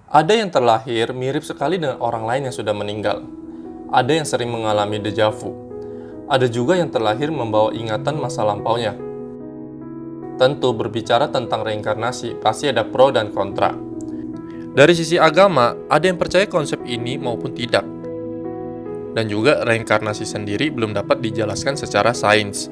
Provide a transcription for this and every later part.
Ada yang terlahir mirip sekali dengan orang lain yang sudah meninggal. Ada yang sering mengalami deja vu. Ada juga yang terlahir membawa ingatan masa lampaunya. Tentu berbicara tentang reinkarnasi pasti ada pro dan kontra. Dari sisi agama, ada yang percaya konsep ini maupun tidak. Dan juga reinkarnasi sendiri belum dapat dijelaskan secara sains.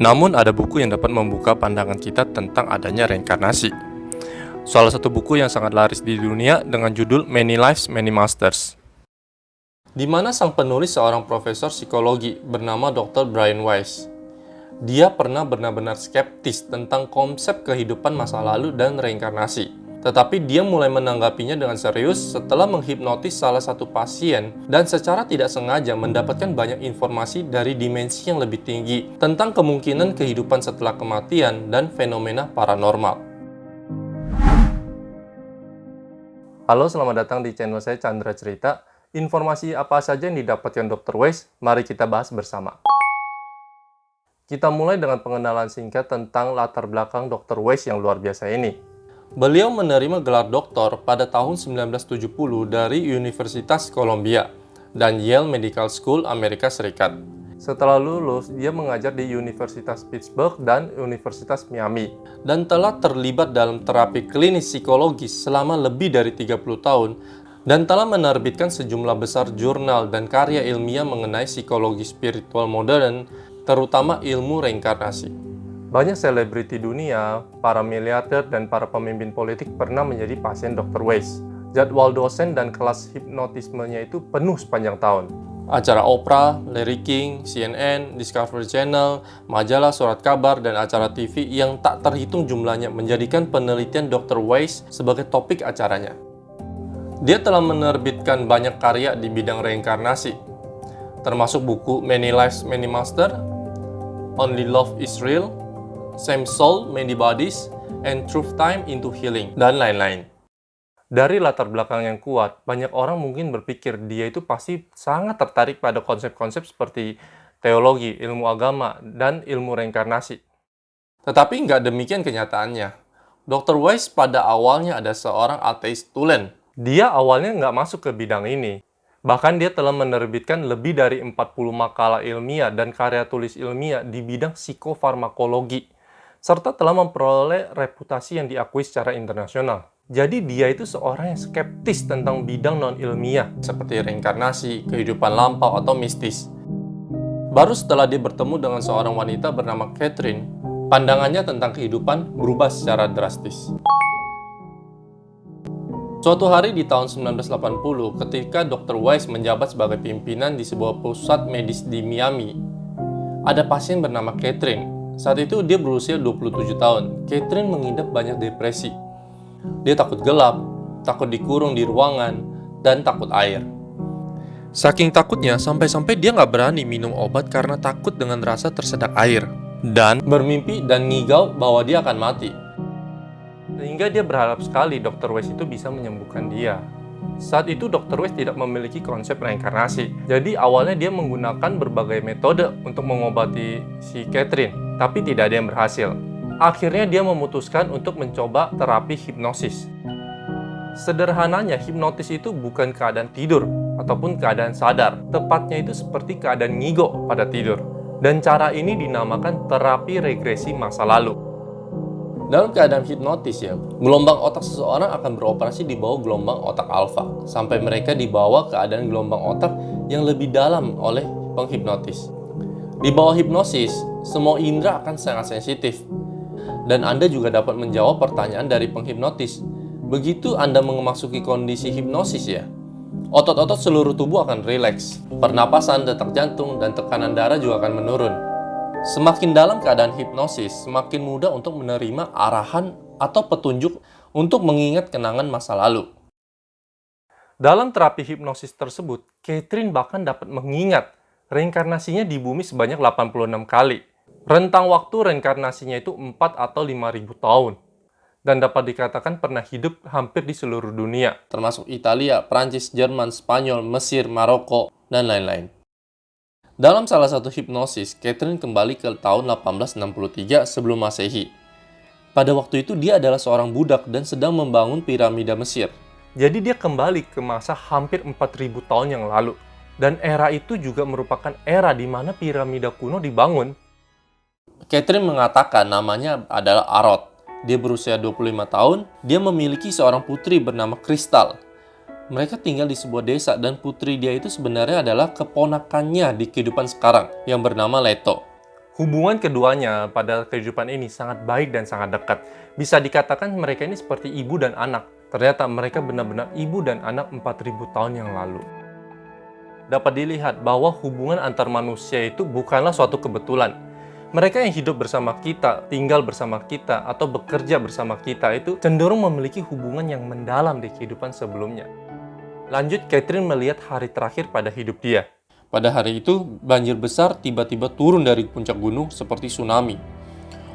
Namun ada buku yang dapat membuka pandangan kita tentang adanya reinkarnasi. Salah satu buku yang sangat laris di dunia dengan judul Many Lives, Many Masters, di mana sang penulis seorang profesor psikologi bernama Dr. Brian Weiss. Dia pernah benar-benar skeptis tentang konsep kehidupan masa lalu dan reinkarnasi. Tetapi dia mulai menanggapinya dengan serius setelah menghipnotis salah satu pasien dan secara tidak sengaja mendapatkan banyak informasi dari dimensi yang lebih tinggi tentang kemungkinan kehidupan setelah kematian dan fenomena paranormal. Halo, selamat datang di channel saya Chandra Cerita. Informasi apa saja yang didapatkan Dr. Weiss? Mari kita bahas bersama. Kita mulai dengan pengenalan singkat tentang latar belakang Dr. Weiss yang luar biasa ini. Beliau menerima gelar doktor pada tahun 1970 dari Universitas Columbia dan Yale Medical School, Amerika Serikat. Setelah lulus, dia mengajar di Universitas Pittsburgh dan Universitas Miami, dan telah terlibat dalam terapi klinis psikologis selama lebih dari 30 tahun, dan telah menerbitkan sejumlah besar jurnal dan karya ilmiah mengenai psikologi spiritual modern, terutama ilmu reinkarnasi. Banyak selebriti dunia, para miliarder, dan para pemimpin politik pernah menjadi pasien Dr. Weiss. Jadwal dosen dan kelas hipnotismenya itu penuh sepanjang tahun. Acara Oprah, Larry King, CNN, Discovery Channel, majalah, surat kabar, dan acara TV yang tak terhitung jumlahnya menjadikan penelitian Dr. Weiss sebagai topik acaranya. Dia telah menerbitkan banyak karya di bidang reinkarnasi, termasuk buku Many Lives, Many Masters, Only Love is Real, Same Soul, Many Bodies, and Truth Time into Healing, dan lain-lain. Dari latar belakang yang kuat, banyak orang mungkin berpikir dia itu pasti sangat tertarik pada konsep-konsep seperti teologi, ilmu agama, dan ilmu reinkarnasi. Tetapi nggak demikian kenyataannya. Dr. Weiss pada awalnya ada seorang ateis tulen. Dia awalnya nggak masuk ke bidang ini. Bahkan dia telah menerbitkan lebih dari 40 makalah ilmiah dan karya tulis ilmiah di bidang psikofarmakologi, serta telah memperoleh reputasi yang diakui secara internasional. Jadi dia itu seorang yang skeptis tentang bidang non-ilmiah seperti reinkarnasi, kehidupan lampau, atau mistis. Baru setelah dia bertemu dengan seorang wanita bernama Catherine, pandangannya tentang kehidupan berubah secara drastis. Suatu hari di tahun 1980, ketika Dr. Weiss menjabat sebagai pimpinan di sebuah pusat medis di Miami, ada pasien bernama Catherine. Saat itu dia berusia 27 tahun. Catherine mengidap banyak depresi. Dia takut gelap, takut dikurung di ruangan, dan takut air. Saking takutnya, sampai-sampai dia nggak berani minum obat karena takut dengan rasa tersedak air. Dan bermimpi dan ngigau bahwa dia akan mati. Sehingga dia berharap sekali Dr. Weiss itu bisa menyembuhkan dia. Saat itu Dr. Weiss tidak memiliki konsep reinkarnasi. Jadi awalnya dia menggunakan berbagai metode untuk mengobati si Catherine, tapi tidak ada yang berhasil. Akhirnya dia memutuskan untuk mencoba terapi hipnosis. Sederhananya, hipnotis itu bukan keadaan tidur ataupun keadaan sadar. Tepatnya itu seperti keadaan ngigo pada tidur. Dan cara ini dinamakan terapi regresi masa lalu. Dalam keadaan hipnotis ya, gelombang otak seseorang akan beroperasi di bawah gelombang otak alfa, sampai mereka dibawa ke keadaan gelombang otak yang lebih dalam oleh penghipnotis. Di bawah hipnosis, semua indera akan sangat sensitif. Dan Anda juga dapat menjawab pertanyaan dari penghipnotis. Begitu Anda memasuki kondisi hipnosis ya, otot-otot seluruh tubuh akan rileks, pernapasan, detak jantung, dan tekanan darah juga akan menurun. Semakin dalam keadaan hipnosis, semakin mudah untuk menerima arahan atau petunjuk untuk mengingat kenangan masa lalu. Dalam terapi hipnosis tersebut, Catherine bahkan dapat mengingat reinkarnasinya di bumi sebanyak 86 kali. Rentang waktu reinkarnasinya itu 4 atau 5.000 tahun. Dan dapat dikatakan pernah hidup hampir di seluruh dunia, termasuk Italia, Prancis, Jerman, Spanyol, Mesir, Maroko, dan lain-lain. Dalam salah satu hipnosis, Catherine kembali ke tahun 1863 sebelum Masehi. Pada waktu itu dia adalah seorang budak dan sedang membangun piramida Mesir. Jadi dia kembali ke masa hampir 4.000 tahun yang lalu. Dan era itu juga merupakan era di mana piramida kuno dibangun. Catherine mengatakan namanya adalah Arot. Dia berusia 25 tahun, dia memiliki seorang putri bernama Crystal. Mereka tinggal di sebuah desa dan putri dia itu sebenarnya adalah keponakannya di kehidupan sekarang yang bernama Leto. Hubungan keduanya pada kehidupan ini sangat baik dan sangat dekat. Bisa dikatakan mereka ini seperti ibu dan anak. Ternyata mereka benar-benar ibu dan anak 4.000 tahun yang lalu. Dapat dilihat bahwa hubungan antar manusia itu bukanlah suatu kebetulan. Mereka yang hidup bersama kita, tinggal bersama kita, atau bekerja bersama kita itu cenderung memiliki hubungan yang mendalam di kehidupan sebelumnya. Lanjut, Catherine melihat hari terakhir pada hidup dia. Pada hari itu, banjir besar tiba-tiba turun dari puncak gunung seperti tsunami.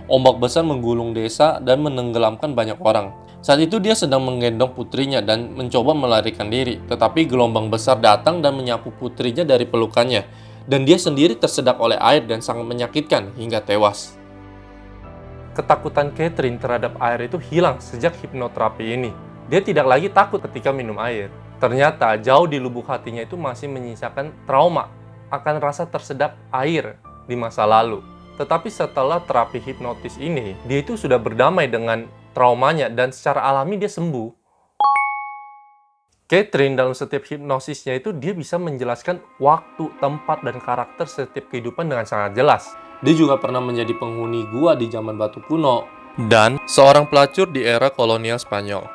Ombak besar menggulung desa dan menenggelamkan banyak orang. Saat itu dia sedang menggendong putrinya dan mencoba melarikan diri, tetapi gelombang besar datang dan menyapu putrinya dari pelukannya. Dan dia sendiri tersedak oleh air dan sangat menyakitkan hingga tewas. Ketakutan Catherine terhadap air itu hilang sejak hipnoterapi ini. Dia tidak lagi takut ketika minum air. Ternyata jauh di lubuk hatinya itu masih menyisakan trauma akan rasa tersedak air di masa lalu. Tetapi setelah terapi hipnotis ini, dia itu sudah berdamai dengan traumanya dan secara alami dia sembuh. Catherine dalam setiap hipnosisnya itu dia bisa menjelaskan waktu, tempat, dan karakter setiap kehidupan dengan sangat jelas. Dia juga pernah menjadi penghuni gua di zaman batu kuno dan seorang pelacur di era kolonial Spanyol.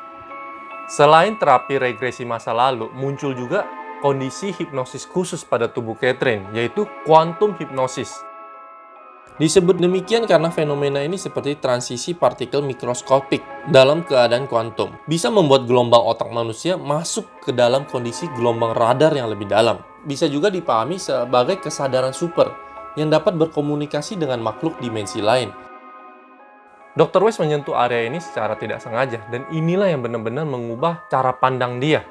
Selain terapi regresi masa lalu, muncul juga kondisi hipnosis khusus pada tubuh Catherine, yaitu quantum hypnosis. Disebut demikian karena fenomena ini seperti transisi partikel mikroskopik dalam keadaan kuantum. Bisa membuat gelombang otak manusia masuk ke dalam kondisi gelombang radar yang lebih dalam. Bisa juga dipahami sebagai kesadaran super yang dapat berkomunikasi dengan makhluk dimensi lain. Dr. Weiss menyentuh area ini secara tidak sengaja, dan inilah yang benar-benar mengubah cara pandang dia.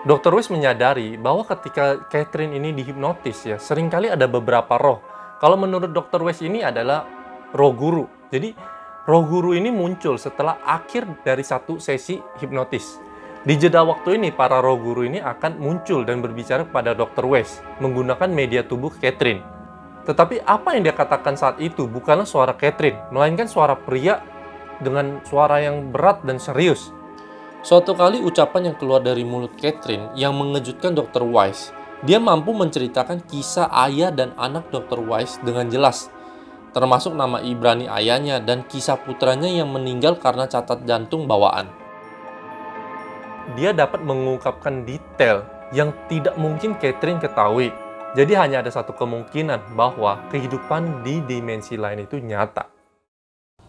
Dr. Weiss menyadari bahwa ketika Catherine ini dihipnotis ya, seringkali ada beberapa roh. Kalau menurut Dr. Weiss ini adalah roh guru. Jadi, roh guru ini muncul setelah akhir dari satu sesi hipnotis. Di jeda waktu ini, para roh guru ini akan muncul dan berbicara kepada Dr. Weiss menggunakan media tubuh Catherine. Tetapi apa yang dia katakan saat itu bukanlah suara Catherine, melainkan suara pria dengan suara yang berat dan serius. Suatu kali ucapan yang keluar dari mulut Catherine yang mengejutkan Dr. Weiss. Dia mampu menceritakan kisah ayah dan anak Dr. Weiss dengan jelas, termasuk nama Ibrani ayahnya dan kisah putranya yang meninggal karena cacat jantung bawaan. Dia dapat mengungkapkan detail yang tidak mungkin Catherine ketahui. Jadi hanya ada satu kemungkinan bahwa kehidupan di dimensi lain itu nyata.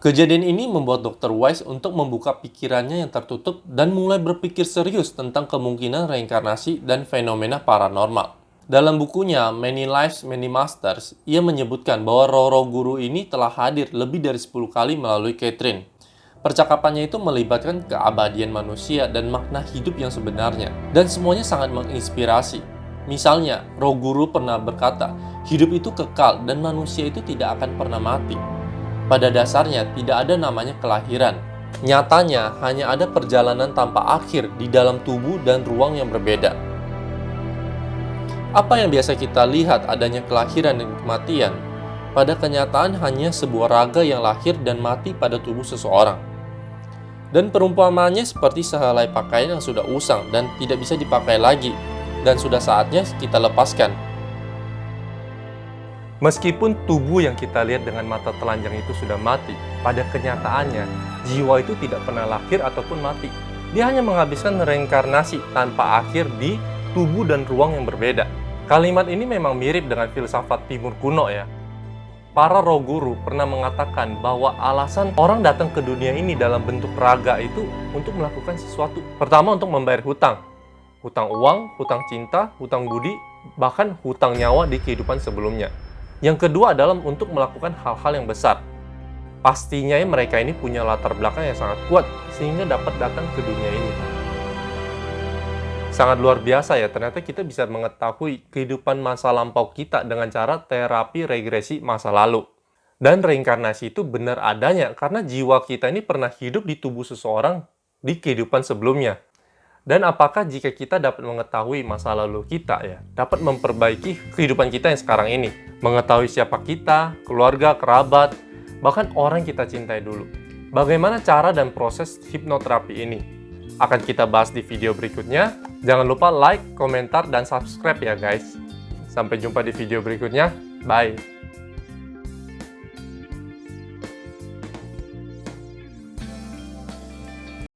Kejadian ini membuat Dr. Weiss untuk membuka pikirannya yang tertutup dan mulai berpikir serius tentang kemungkinan reinkarnasi dan fenomena paranormal. Dalam bukunya Many Lives, Many Masters, ia menyebutkan bahwa roh-roh guru ini telah hadir lebih dari 10 kali melalui Catherine. Percakapannya itu melibatkan keabadian manusia dan makna hidup yang sebenarnya, dan semuanya sangat menginspirasi. Misalnya, roh guru pernah berkata, hidup itu kekal dan manusia itu tidak akan pernah mati. Pada dasarnya tidak ada namanya kelahiran. Nyatanya hanya ada perjalanan tanpa akhir di dalam tubuh dan ruang yang berbeda. Apa yang biasa kita lihat adanya kelahiran dan kematian, pada kenyataan hanya sebuah raga yang lahir dan mati pada tubuh seseorang. Dan perumpamaannya seperti sehelai pakaian yang sudah usang dan tidak bisa dipakai lagi, dan sudah saatnya kita lepaskan. Meskipun tubuh yang kita lihat dengan mata telanjang itu sudah mati, pada kenyataannya, jiwa itu tidak pernah lahir ataupun mati. Dia hanya menghabiskan reinkarnasi tanpa akhir di tubuh dan ruang yang berbeda. Kalimat ini memang mirip dengan filsafat timur kuno ya. Para roh guru pernah mengatakan bahwa alasan orang datang ke dunia ini dalam bentuk raga itu untuk melakukan sesuatu. Pertama, untuk membayar hutang. Hutang uang, hutang cinta, hutang budi, bahkan hutang nyawa di kehidupan sebelumnya. Yang kedua adalah untuk melakukan hal-hal yang besar. Pastinya mereka ini punya latar belakang yang sangat kuat sehingga dapat datang ke dunia ini. Sangat luar biasa ya, ternyata kita bisa mengetahui kehidupan masa lampau kita dengan cara terapi regresi masa lalu. Dan reinkarnasi itu benar adanya karena jiwa kita ini pernah hidup di tubuh seseorang di kehidupan sebelumnya. Dan apakah jika kita dapat mengetahui masa lalu kita dapat memperbaiki kehidupan kita yang sekarang ini? Mengetahui siapa kita, keluarga, kerabat, bahkan orang yang kita cintai dulu. Bagaimana cara dan proses hipnoterapi ini? Akan kita bahas di video berikutnya. Jangan lupa like, komentar, dan subscribe ya guys. Sampai jumpa di video berikutnya. Bye!